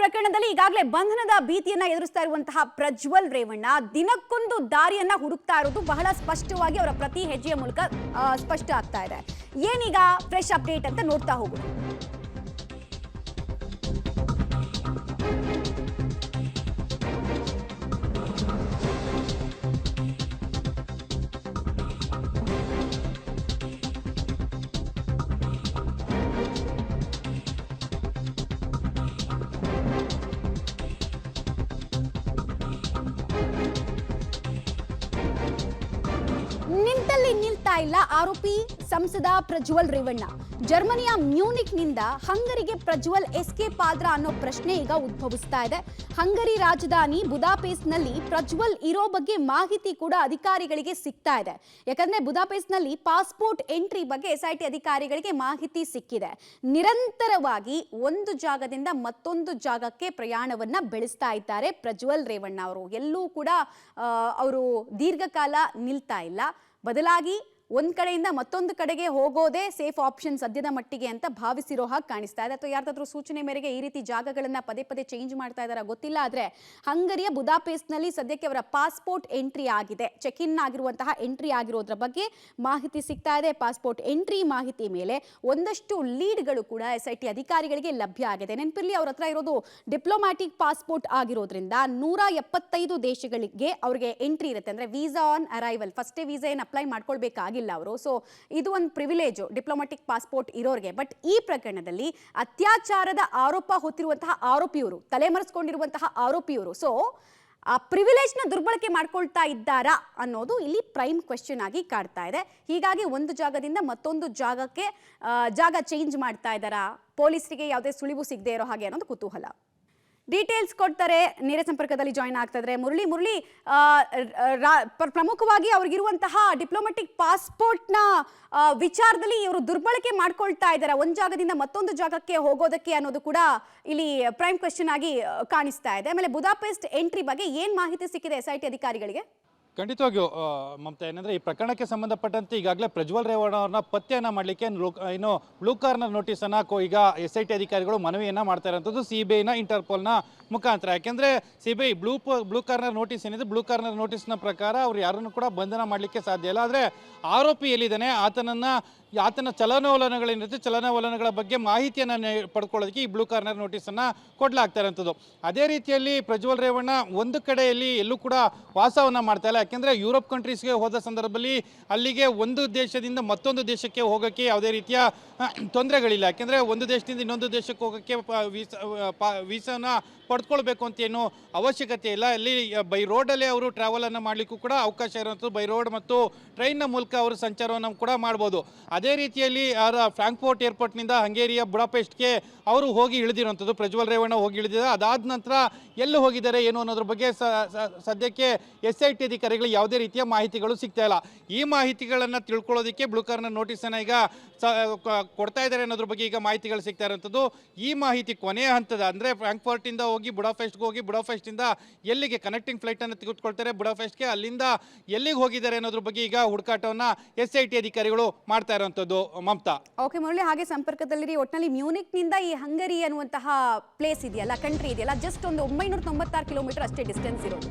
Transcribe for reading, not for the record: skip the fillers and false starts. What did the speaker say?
ಪ್ರಕರಣದಲ್ಲಿ ಈಗಾಗಲೇ ಬಂಧನದ ಭೀತಿಯನ್ನ ಎದುರಿಸ್ತಾ ಇರುವಂತಹ ಪ್ರಜ್ವಲ್ ರೇವಣ್ಣ ದಿನಕ್ಕೊಂದು ದಾರಿಯನ್ನ ಹುಡುಕ್ತಾ ಇರೋದು ಬಹಳ ಸ್ಪಷ್ಟವಾಗಿ ಅವರ ಪ್ರತಿ ಹೆಜ್ಜೆಯ ಮೂಲಕ ಸ್ಪಷ್ಟ ಆಗ್ತಾ ಇದೆ. ಏನೀಗ ಫ್ರೆಶ್ ಅಪ್ಡೇಟ್ ಅಂತ ನೋಡ್ತಾ ಹೋಗೋದು. ನಿಂತಲ್ಲಿ ನಿಲ್ತಾ ಇಲ್ಲ ಆರೋಪಿ ಸಂಸದ ಪ್ರಜ್ವಲ್ ರೇವಣ್ಣ. ಜರ್ಮನಿಯ ಮ್ಯೂನಿಕ್ನಿಂದ ಹಂಗರಿಗೆ ಪ್ರಜ್ವಲ್ ಎಸ್ಕೇಪ್ ಆದ್ರ ಅನ್ನೋ ಪ್ರಶ್ನೆ ಈಗ ಉದ್ಭವಿಸ್ತಾ ಇದೆ. ಹಂಗರಿ ರಾಜಧಾನಿ ಬುದಾಪೆಸ್ಟ್ನಲ್ಲಿ ಪ್ರಜ್ವಲ್ ಇರೋ ಬಗ್ಗೆ ಮಾಹಿತಿ ಕೂಡ ಅಧಿಕಾರಿಗಳಿಗೆ ಸಿಗ್ತಾ ಇದೆ. ಯಾಕಂದ್ರೆ ಬುದಾಪೆಸ್ಟ್ನಲ್ಲಿ ಪಾಸ್ಪೋರ್ಟ್ ಎಂಟ್ರಿ ಬಗ್ಗೆ SIT ಅಧಿಕಾರಿಗಳಿಗೆ ಮಾಹಿತಿ ಸಿಕ್ಕಿದೆ. ನಿರಂತರವಾಗಿ ಒಂದು ಜಾಗದಿಂದ ಮತ್ತೊಂದು ಜಾಗಕ್ಕೆ ಪ್ರಯಾಣವನ್ನ ಬೆಳೆಸ್ತಾ ಇದ್ದಾರೆ ಪ್ರಜ್ವಲ್ ರೇವಣ್ಣ ಅವರು. ಎಲ್ಲೂ ಕೂಡ ಅವರು ದೀರ್ಘಕಾಲ ನಿಲ್ತಾ ಇಲ್ಲ. ಬದಲಾಗಿ ಒಂದ್ ಕಡೆಯಿಂದ ಮತ್ತೊಂದು ಕಡೆಗೆ ಹೋಗೋದೇ ಸೇಫ್ ಆಪ್ಷನ್ ಸದ್ಯದ ಮಟ್ಟಿಗೆ ಅಂತ ಭಾವಿಸಿರೋ ಹಾಗೆ ಕಾಣಿಸ್ತಾ ಇದೆ. ಅಥವಾ ಯಾರ್ದಾದ್ರೂ ಸೂಚನೆ ಮೇರೆಗೆ ಈ ರೀತಿ ಜಾಗಗಳನ್ನ ಪದೇ ಪದೇ ಚೇಂಜ್ ಮಾಡ್ತಾ ಇದಾರ ಗೊತ್ತಿಲ್ಲ. ಆದ್ರೆ ಹಂಗರಿಯ ಬುದಾಪೆಸ್ಟ್ನಲ್ಲಿ ಸದ್ಯಕ್ಕೆ ಅವರ ಪಾಸ್ಪೋರ್ಟ್ ಎಂಟ್ರಿ ಆಗಿದೆ. ಚೆಕ್ ಇನ್ ಆಗಿರುವಂತಹ ಎಂಟ್ರಿ ಆಗಿರೋದ್ರ ಬಗ್ಗೆ ಮಾಹಿತಿ ಸಿಗ್ತಾ ಇದೆ. ಪಾಸ್ಪೋರ್ಟ್ ಎಂಟ್ರಿ ಮಾಹಿತಿ ಮೇಲೆ ಒಂದಷ್ಟು ಲೀಡ್ಗಳು ಕೂಡ SIT ಅಧಿಕಾರಿಗಳಿಗೆ ಲಭ್ಯ ಆಗಿದೆ. ನೆನಪಿರ್ಲಿ, ಅವ್ರ ಹತ್ರ ಇರೋದು ಡಿಪ್ಲೊಮ್ಯಾಟಿಕ್ ಪಾಸ್ಪೋರ್ಟ್ ಆಗಿರೋದ್ರಿಂದ 175 ದೇಶಗಳಿಗೆ ಅವ್ರಿಗೆ ಎಂಟ್ರಿ ಇರುತ್ತೆ. ಅಂದ್ರೆ ವೀಸಾ ಆನ್ ಅರೈವಲ್, ಫಸ್ಟೇ ವೀಸಾ ಏನು ಅಪ್ಲೈ ಮಾಡ್ಕೊಳ್ಬೇಕಾಗಿಲ್ಲ ಅವರು. ಸೊ ಇದು ಒಂದು ಪ್ರಿವಿಲೇಜ್ ಡಿಪ್ಲೊಮ್ಯಾಟಿಕ್ ಪಾಸ್ಪೋರ್ಟ್ ಇರೋರಿಗೆ. ಬಟ್ ಈ ಪ್ರಕರಣದಲ್ಲಿ ಅತ್ಯಾಚಾರದ ಆರೋಪ ಹೊತ್ತಿರುವಂತಹ ಆರೋಪಿಯವರು, ತಲೆಮರೆಸಿಕೊಂಡಿರುವಂತಹ ಆರೋಪಿಯವರು, ಸೊ ಆ ಪ್ರಿವಿಲೇಜ್ನ ದುರ್ಬಳಕೆ ಮಾಡ್ಕೊಳ್ತಾ ಇದ್ದಾರಾ ಅನ್ನೋದು ಇಲ್ಲಿ ಪ್ರೈಮ್ ಕ್ವೆಶ್ಚನ್ ಆಗಿ ಕಾಡ್ತಾ ಇದೆ. ಹೀಗಾಗಿ ಒಂದು ಜಾಗದಿಂದ ಮತ್ತೊಂದು ಜಾಗಕ್ಕೆ ಜಾಗ ಚೇಂಜ್ ಮಾಡ್ತಾ ಇದ್ದಾರಾ, ಪೊಲೀಸರಿಗೆ ಯಾವುದೇ ಸುಳಿವು ಸಿಗದೆ ಇರೋ ಹಾಗೆ ಅನ್ನೋದು ಕುತೂಹಲ. ಡೀಟೇಲ್ಸ್ ಕೊಡ್ತಾರೆ, ನೇರ ಸಂಪರ್ಕದಲ್ಲಿ ಜಾಯ್ನ್ ಆಗ್ತಾ ಇದ್ದಾರೆ ಮುರಳಿ. ಪ್ರಮುಖವಾಗಿ ಅವ್ರಿಗಿರುವಂತಹ ಡಿಪ್ಲೊಮ್ಯಾಟಿಕ್ ಪಾಸ್ಪೋರ್ಟ್ನ ವಿಚಾರದಲ್ಲಿ ಇವರು ದುರ್ಬಳಕೆ ಮಾಡ್ಕೊಳ್ತಾ ಇದ್ದಾರೆ, ಒಂದು ಜಾಗದಿಂದ ಮತ್ತೊಂದು ಜಾಗಕ್ಕೆ ಹೋಗೋದಕ್ಕೆ ಅನ್ನೋದು ಕೂಡ ಇಲ್ಲಿ ಪ್ರೈಮ್ ಕ್ವೆಶ್ಚನ್ ಆಗಿ ಕಾಣಿಸ್ತಾ ಇದೆ. ಆಮೇಲೆ ಬುದಾಪೆಸ್ಟ್ ಎಂಟ್ರಿ ಬಗ್ಗೆ ಏನ್ ಮಾಹಿತಿ ಸಿಕ್ಕಿದೆ SIT ಅಧಿಕಾರಿಗಳಿಗೆ? ಖಂಡಿತವಾಗಿಯೂ ಮಮತಾ, ಏನಂದರೆ ಈ ಪ್ರಕರಣಕ್ಕೆ ಸಂಬಂಧಪಟ್ಟಂತೆ ಈಗಾಗಲೇ ಪ್ರಜ್ವಲ್ ರೇವಣ್ಣ ಅವ್ರನ್ನ ಪತ್ತೆಯನ್ನು ಮಾಡಲಿಕ್ಕೆ ಏನು ಬ್ಲೂ ಕಾರ್ನರ್ ನೋಟಿಸನ್ನು ಈಗ SIT ಅಧಿಕಾರಿಗಳು ಮನವಿಯನ್ನು ಮಾಡ್ತಾ ಇರೋಂಥದ್ದು CBIನ ಇಂಟರ್ಪೋಲ್ನ ಮುಖಾಂತರ. ಯಾಕೆಂದರೆ CBI ಬ್ಲೂ ಕಾರ್ನರ್ ನೋಟಿಸ್ ಏನಿದೆ, ಬ್ಲೂ ಕಾರ್ನರ್ ನೋಟಿಸ್ನ ಪ್ರಕಾರ ಅವ್ರು ಯಾರನ್ನು ಕೂಡ ಬಂಧನ ಮಾಡಲಿಕ್ಕೆ ಸಾಧ್ಯ ಇಲ್ಲ. ಆದರೆ ಆರೋಪಿ ಎಲ್ಲಿದ್ದಾನೆ, ಆತನ ಚಲನವಲನಗಳೇನಿರುತ್ತೆ, ಚಲನವಲನಗಳ ಬಗ್ಗೆ ಮಾಹಿತಿಯನ್ನು ಪಡ್ಕೊಳ್ಳೋದಕ್ಕೆ ಈ ಬ್ಲೂ ಕಾರ್ನರ್ ನೋಟಿಸನ್ನು ಕೊಡಲಾಗ್ತಾ ಇರೋಂಥದ್ದು. ಅದೇ ರೀತಿಯಲ್ಲಿ ಪ್ರಜ್ವಲ್ ರೇವಣ್ಣ ಒಂದು ಕಡೆಯಲ್ಲಿ ಎಲ್ಲೂ ಕೂಡ ವಾಸವನ್ನು ಮಾಡ್ತಾ ಇಲ್ಲ. ಯಾಕೆಂದರೆ ಯುರೋಪ್ ಕಂಟ್ರೀಸ್ಗೆ ಹೋದ ಸಂದರ್ಭದಲ್ಲಿ ಅಲ್ಲಿಗೆ ಒಂದು ದೇಶದಿಂದ ಮತ್ತೊಂದು ದೇಶಕ್ಕೆ ಹೋಗೋಕ್ಕೆ ಯಾವುದೇ ರೀತಿಯ ತೊಂದರೆಗಳಿಲ್ಲ. ಯಾಕೆಂದರೆ ಒಂದು ದೇಶದಿಂದ ಇನ್ನೊಂದು ದೇಶಕ್ಕೆ ಹೋಗೋಕ್ಕೆ ವೀಸಾನ ಪಡ್ಕೊಳ್ಬೇಕು ಅಂತ ಏನು ಅವಶ್ಯಕತೆ ಇಲ್ಲ. ಅಲ್ಲಿ ಬೈ ರೋಡಲ್ಲೇ ಅವರು ಟ್ರಾವೆಲನ್ನು ಮಾಡಲಿಕ್ಕೂ ಕೂಡ ಅವಕಾಶ ಇರುವಂಥದ್ದು. ಬೈ ರೋಡ್ ಮತ್ತು ಟ್ರೈನ್ನ ಮೂಲಕ ಅವರು ಸಂಚಾರವನ್ನು ಕೂಡ ಮಾಡ್ಬೋದು. ಅದೇ ರೀತಿಯಲ್ಲಿ ಫ್ರಾಂಕ್ಫರ್ಟ್ ಏರ್ಪೋರ್ಟ್ನಿಂದ ಹಂಗೇರಿಯ ಬುಡಾಪೆಸ್ಟ್ಗೆ ಅವರು ಹೋಗಿ ಇಳಿದಿರುವಂಥದ್ದು. ಪ್ರಜ್ವಲ್ ರೇವಣ್ಣ ಹೋಗಿ ಇಳಿದಿದ್ದಾರೆ. ಅದಾದ ನಂತರ ಎಲ್ಲಿ ಹೋಗಿದ್ದಾರೆ ಏನು ಅನ್ನೋದ್ರ ಬಗ್ಗೆ ಸದ್ಯಕ್ಕೆ SIT ಅಧಿಕಾರಿಗಳು ಯಾವುದೇ ರೀತಿಯ ಮಾಹಿತಿಗಳು ಸಿಗ್ತಾ ಇಲ್ಲ. ಈ ಮಾಹಿತಿಗಳನ್ನು ತಿಳ್ಕೊಳ್ಳೋದಕ್ಕೆ ಬ್ಲೂ ಕಾರ್ನರ್ ನೋಟಿಸನ್ನು ಈಗ ಕೊಡ್ತಾ ಇದ್ದಾರೆ ಅನ್ನೋದ್ರ ಬಗ್ಗೆ ಈಗ ಮಾಹಿತಿಗಳು ಸಿಗ್ತಾ ಇರೋಂಥದ್ದು. ಈ ಮಾಹಿತಿ ಕೊನೆಯ ಹಂತದ, ಅಂದರೆ ಫ್ರಾಂಕ್ಫರ್ಟಿಂದ ಹೋಗಿ ಬುಡಾಪೆಸ್ಟ್ಗೆ ಹೋಗಿ ಬುಡಾಪೆಸ್ಟಿಂದ ಎಲ್ಲಿಗೆ ಕನೆಕ್ಟಿಂಗ್ ಫ್ಲೈಟನ್ನು ತೆಗೆದುಕೊಳ್ತಾರೆ ಬುಡಾಪೆಸ್ಟ್ಗೆ, ಅಲ್ಲಿಂದ ಎಲ್ಲಿಗೆ ಹೋಗಿದ್ದಾರೆ ಅನ್ನೋದ್ರ ಬಗ್ಗೆ ಈಗ ಹುಡುಕಾಟವನ್ನು SIT ಅಧಿಕಾರಿಗಳು ಮಾಡ್ತಾ ಇರೋಂಥದ್ದು. ಮಮತಾ, ಓಕೆ ಮುರಳಿ, ಹಾಗೆ ಸಂಪರ್ಕದಲ್ಲಿರಿ. ಒಟ್ಟಿನಲ್ಲಿ ಮ್ಯೂನಿಕ್ನಿಂದ ಈ ಹಂಗರಿ ಅನ್ನುವಂತಹ ಪ್ಲೇಸ್ ಇದೆಯಲ್ಲ, ಕಂಟ್ರಿ ಇದೆಯಲ್ಲ, ಜಸ್ಟ್ ಒಂದು 996 ಕಿಲೋಮೀಟರ್ ಅಷ್ಟೇ ಡಿಸ್ಟೆನ್ಸ್ ಇರೋದು.